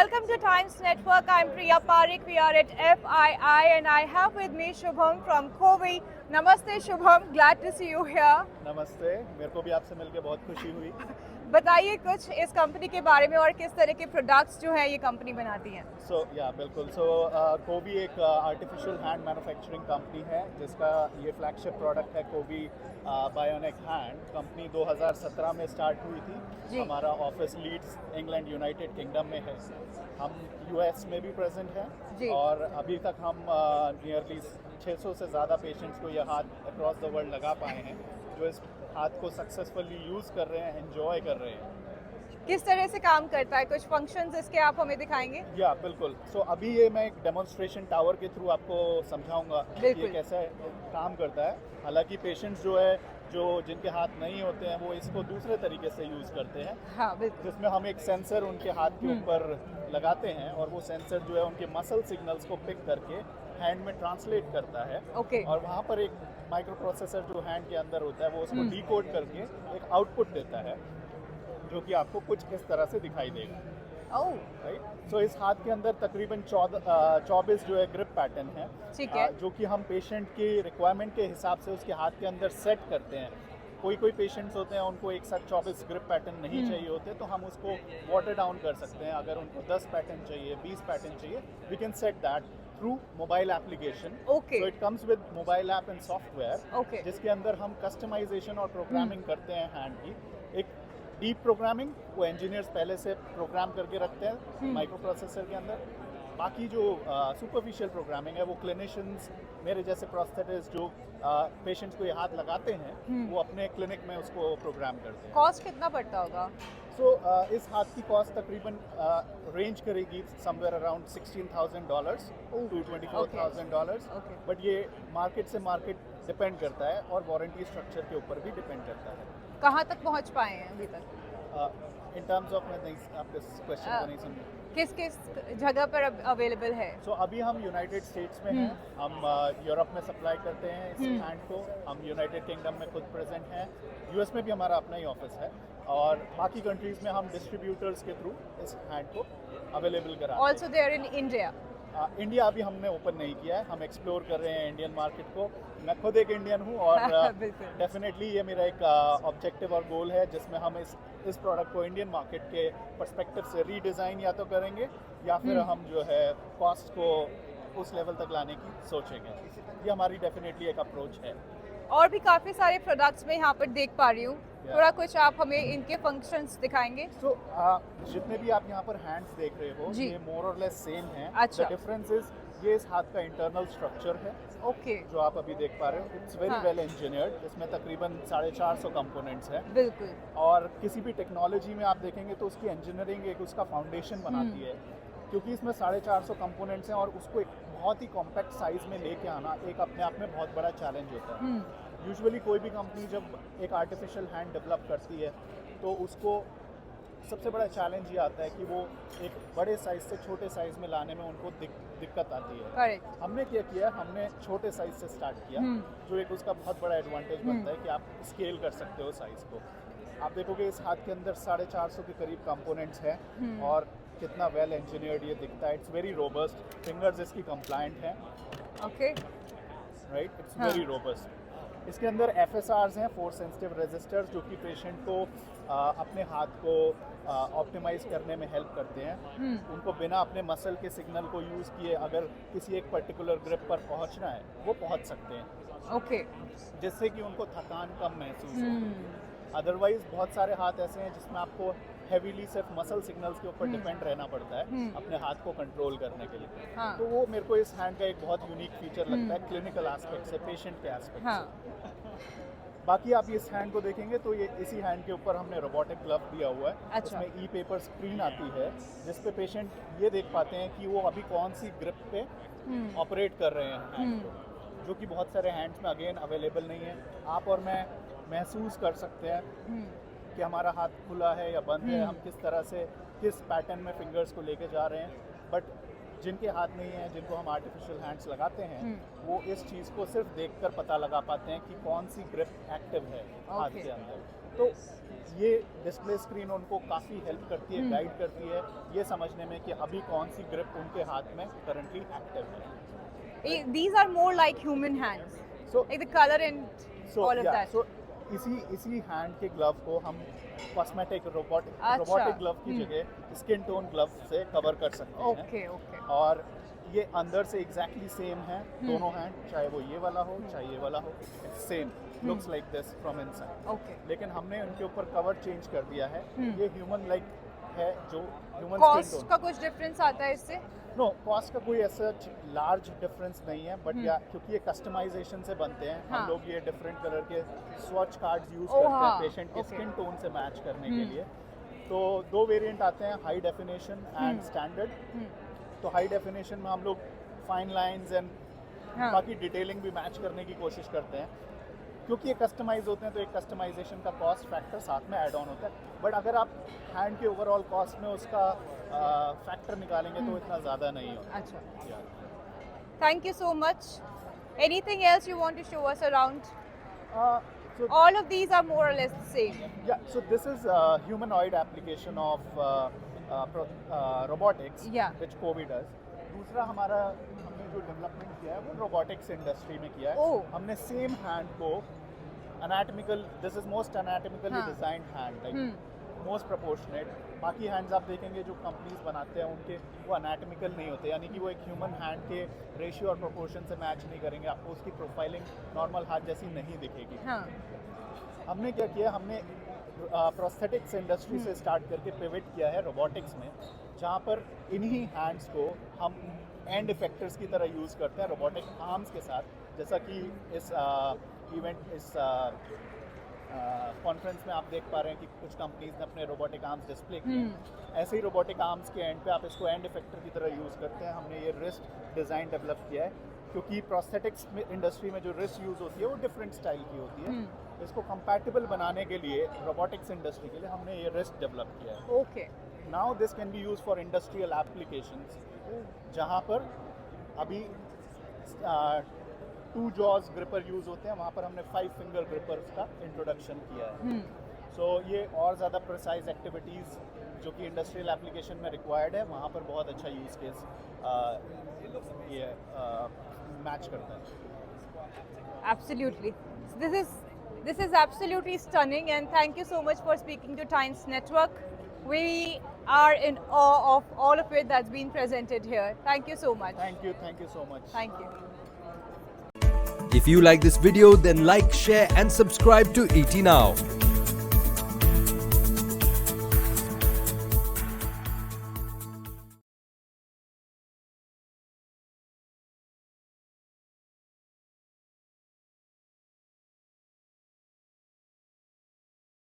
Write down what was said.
welcome to Times Network. I'm Priya Parekh. We are at FII and I have with me Shubham from Covi. Namaste Shubham, glad to see you here. नमस्ते, मेरे को भी आपसे मिलकर बहुत खुशी हुई। बताइए कुछ इस कंपनी के बारे में और किस तरह के प्रोडक्ट्स जो है ये कंपनी बनाती है। बिल्कुल। कोवी एक आर्टिफिशियल हैंड मैन्युफैक्चरिंग कंपनी है जिसका ये फ्लैगशिप प्रोडक्ट है कोवी बायोनिक हैंड। कंपनी 2017 में स्टार्ट हुई थी। हमारा office Leeds England United Kingdom में है। हम यूएस में भी प्रेजेंट हैं और अभी तक हम नियरली 600 से ज़्यादा पेशेंट्स को यह हाथ अक्रॉस द वर्ल्ड लगा पाए हैं जो इस हाथ को सक्सेसफुली यूज़ कर रहे हैं, एंजॉय कर रहे हैं। किस तरह से काम करता है, कुछ फंक्शंस इसके आप हमें दिखाएंगे? बिल्कुल। अभी ये मैं एक डेमोन्स्ट्रेशन टावर के थ्रू आपको समझाऊंगा कि ये कैसे काम करता है। हालांकि पेशेंट्स जो जिनके हाथ नहीं होते हैं वो इसको दूसरे तरीके से यूज़ करते हैं। हाँ, बिल्कुल। जिसमें हम एक सेंसर उनके हाथ के ऊपर लगाते हैं और वो सेंसर जो है उनके मसल सिग्नल्स को पिक करके हैंड में ट्रांसलेट करता है। और वहाँ पर एक माइक्रो प्रोसेसर जो हैंड के अंदर होता है वो उसको डिकोड करके एक आउटपुट देता है जो कि आपको कुछ इस तरह से दिखाई देगा। राइट। इस हाथ के अंदर तकरीबन 24 जो है ग्रिप पैटर्न है, जो कि हम पेशेंट की रिक्वायरमेंट के हिसाब से उसके हाथ के अंदर सेट करते हैं। कोई पेशेंट्स होते हैं उनको एक साथ 24 ग्रिप पैटर्न नहीं चाहिए होते तो हम उसको वाटर डाउन कर सकते हैं। अगर उनको 10 पैटर्न चाहिए, 20 पैटर्न चाहिए, we can set that through mobile application. So it comes with mobile app and software जिसके अंदर हम कस्टमाइजेशन और प्रोग्रामिंग करते हैं हैंड की। एक डीप प्रोग्रामिंग वो इंजीनियर्स पहले से प्रोग्राम करके रखते हैं माइक्रो प्रोसेसर के अंदर। बाकी जो सुपरफिशियल प्रोग्रामिंग है वो क्लिनिशियंस, मेरे जैसे प्रोस्थेटिस्ट जो पेशेंट्स को ये हाथ लगाते हैं वो अपने क्लिनिक में उसको प्रोग्राम करते हैं। कॉस्ट कितना पड़ता होगा? इस हाथ की कॉस्ट तकरीबन रेंज करेगी समवेयर अराउंड $16,000 to $24,000। बट ये मार्केट से मार्केट डिपेंड करता है और वारंटी स्ट्रक्चर के ऊपर भी डिपेंड करता है। कहाँ तक पहुँच पाए हैं अभी तक? इन टर्म्स ऑफ, मैं नहीं, आप इस क्वेश्चन को नहीं समझे। किस जगह पर अवेलेबल है? अभी हम यूनाइटेड स्टेट्स में हैं। हम यूरोप में सप्लाई करते हैं इस हैंड को। हम यूनाइटेड किंगडम में खुद प्रेजेंट हैं। यूएस में भी हमारा अपना ही ऑफिस है और बाकी कंट्रीज में हम डिस्ट्रीब्यूटर्स के थ्रू इस हैंड को अवेलेबल कराते हैं। Also there in India? India अभी हमने ओपन नहीं किया है। हम एक्सप्लोर कर रहे हैं इंडियन मार्केट को। मैं खुद एक इंडियन हूँ और डेफिनेटली ये मेरा एक ऑब्जेक्टिव और गोल है जिसमें हम इस प्रोडक्ट को इंडियन मार्केट के पर्सपेक्टिव से रीडिज़ाइन या तो करेंगे या फिर हम जो है कॉस्ट को उस लेवल तक लाने की सोचेंगे। ये हमारी डेफिनेटली एक अप्रोच है। और भी काफ़ी सारे प्रोडक्ट्स मैं यहाँ पर देख पा रही हूँ। थोड़ा कुछ आप हमें इनके फंक्शंस दिखाएंगे? जितने भी आप यहाँ पर हैंड्स देख रहे हो ये मोर और लेस सेम है। अच्छा। द डिफरेंस इज ये इस हाथ का इंटरनल स्ट्रक्चर है जो आप अभी देख पा रहे हो। It's very well engineered. इसमें तकरीबन 450 कंपोनेंट्स हैं। बिल्कुल। और किसी भी टेक्नोलॉजी में आप देखेंगे तो उसकी इंजीनियरिंग एक उसका फाउंडेशन बनाती है क्योंकि इसमें 450 कंपोनेंट्स हैं और उसको एक बहुत ही कॉम्पैक्ट साइज में लेके आना एक अपने आप में बहुत बड़ा चैलेंज होता है। यूजुअली कोई भी कंपनी जब एक आर्टिफिशियल हैंड डेवलप करती है तो उसको सबसे बड़ा चैलेंज ये आता है कि वो एक बड़े साइज से छोटे साइज में लाने में उनको दिक्कत आती है। हमने क्या किया, हमने छोटे साइज से स्टार्ट किया जो एक उसका बहुत बड़ा एडवांटेज बनता है कि आप स्केल कर सकते हो साइज को। आप देखोगे इस हाथ के अंदर 450 के करीब कंपोनेंट्स हैं और कितना वेल इंजीनियर्ड ये दिखता है। It's very robust. फिंगर्स इसकी कंप्लायंट हैं। Right, it's very robust. इसके अंदर FSRs हैं, फोर्स सेंसिटिव रेजिस्टर्स, जो कि पेशेंट को अपने हाथ को ऑप्टिमाइज करने में हेल्प करते हैं। उनको बिना अपने मसल के सिग्नल को यूज़ किए अगर किसी एक पर्टिकुलर ग्रिप पर पहुंचना है वो पहुंच सकते हैं। जिससे कि उनको थकान कम महसूस हो। अदरवाइज बहुत सारे हाथ ऐसे हैं जिसमें आपको हेवीली सिर्फ मसल सिग्नल्स के ऊपर डिपेंड रहना पड़ता है अपने हाथ को कंट्रोल करने के लिए। तो वो मेरे को इस हैंड का एक बहुत यूनिक फीचर लगता है क्लिनिकल एस्पेक्ट से, पेशेंट के एस्पेक्ट से। बाकी आप इस हैंड को देखेंगे तो ये इसी हैंड के ऊपर हमने रोबोटिक ग्लव दिया हुआ है। उसमें ई-पेपर स्क्रीन आती है जिस पे पेशेंट ये देख पाते हैं कि वो अभी कौन सी ग्रिप पे ऑपरेट कर रहे हैं हैंड को, जो कि बहुत सारे हैंड्स में अगेन अवेलेबल नहीं है। आप और मैं महसूस कर सकते हैं कि हमारा हाथ खुला है या बंद है, हम किस तरह से किस पैटर्न में फिंगर्स को लेके जा रहे हैं। बट जिनके हाथ नहीं है, जिनको हम आर्टिफिशियल हैंड्स लगाते हैं, वो इस चीज़ को सिर्फ देखकर पता लगा पाते हैं कि कौन सी ग्रिप एक्टिव है हाथ के अंदर। तो ये डिस्प्ले स्क्रीन उनको काफ़ी हेल्प करती है, गाइड करती है ये समझने में कि अभी कौन सी ग्रिप उनके हाथ में करंटली एक्टिव है. These are more like human hands. So- like the color and all of that. So इसी हैंड के ग्लव को हम कॉस्मेटिक अच्छा, रोबोटिक ग्लव की जगह स्किन टोन ग्लव से कवर कर सकते हैं. Okay, okay. और ये अंदर से एग्जैक्टली सेम है दोनों हैंड, चाहे वो ये वाला हो चाहे ये वाला हो, same looks like this from inside. Okay. लेकिन हमने उनके ऊपर कवर चेंज कर दिया है. ये ह्यूमन लाइक है जो ह्यूमन Cost स्किन का कुछ डिफरेंस आता है इससे? नो कॉस्ट का कोई ऐसा लार्ज डिफरेंस नहीं है, बट या क्योंकि ये कस्टमाइजेशन से बनते हैं. हाँ. हम लोग ये डिफरेंट कलर के स्वॉच कार्ड्स यूज ओह, करते हैं हाँ, पेशेंट के okay. स्किन टोन से मैच करने के लिए. तो 2 वेरिएंट आते हैं, हाई डेफिनेशन एंड स्टैंडर्ड. तो हाई डेफिनेशन में हम लोग फाइन लाइंस एंड हाँ. बाकी डिटेलिंग भी मैच करने की कोशिश करते हैं. क्योंकि ये कस्टमाइज होते हैं तो एक कस्टमाइजेशन का कॉस्ट फैक्टर साथ में ऐड ऑन होता है. बट अगर आप हैंड के ओवरऑल कॉस्ट में उसका फैक्टर निकालेंगे तो इतना ज़्यादा नहीं होता. अच्छा. Thank you so much. Anything else you want to show us around? So All of these are more or less the same. yeah, so this is humanoid application of robotics, Yeah. which Kovi does. दूसरा हमारा हमने जो development किया है वो robotics industry में किया है. Oh. हमने सेम हैंड को anatomical, this is most anatomically हाँ. designed hand, like most proportionate. बाकी हैंड्स आप देखेंगे जो कंपनीज बनाते हैं उनके वो anatomical नहीं होते, यानी कि वो एक ह्यूमन हैंड के रेशियो और प्रोपोर्शन से मैच नहीं करेंगे. आपको उसकी प्रोफाइलिंग नॉर्मल हाथ जैसी नहीं दिखेगी. हाँ. हमने क्या किया, हमने प्रोस्थेटिक्स इंडस्ट्री से स्टार्ट करके पिवट किया है रोबोटिक्स में, जहाँ पर इन्हीं हैंड्स को हम एंड इफेक्टर्स की तरह यूज़ करते हैं रोबोटिक आर्म्स के साथ. जैसा कि इस इवेंट इस कॉन्फ्रेंस में आप देख पा रहे हैं कि कुछ कंपनीज ने अपने रोबोटिक आर्म्स डिस्प्ले किए. ऐसे ही रोबोटिक आर्म्स के एंड पे आप इसको एंड इफेक्टर की तरह यूज़ करते हैं. हमने ये रिस्ट डिज़ाइन डेवलप किया है क्योंकि प्रोस्थेटिक्स इंडस्ट्री में जो रिस्ट यूज़ होती है वो डिफरेंट स्टाइल की होती है. इसको कंपैटिबल बनाने के लिए रोबोटिक्स इंडस्ट्री के लिए हमने ये रिस्ट डेवलप किया है. Okay. Now this can be use for industrial applications, जहाँ पर अभी 2 जॉज ग्रिपर यूज होते हैं, वहाँ पर हमने 5 फिंगर ग्रिपर्स का इंट्रोडक्शन किया है. सो ये और ज़्यादा प्रिसाइज एक्टिविटीज़ जो कि इंडस्ट्रियल एप्लीकेशन में रिक्वायर्ड है वहाँ पर बहुत अच्छा यूज़ केस ये मैच करता है. Absolutely. So this is absolutely stunning, and thank you so much for speaking to Times Network. We are in awe of all of it that's been presented here. Thank you so much. Thank you so much. Thank you. If you like this video, then like, share and subscribe to ET Now.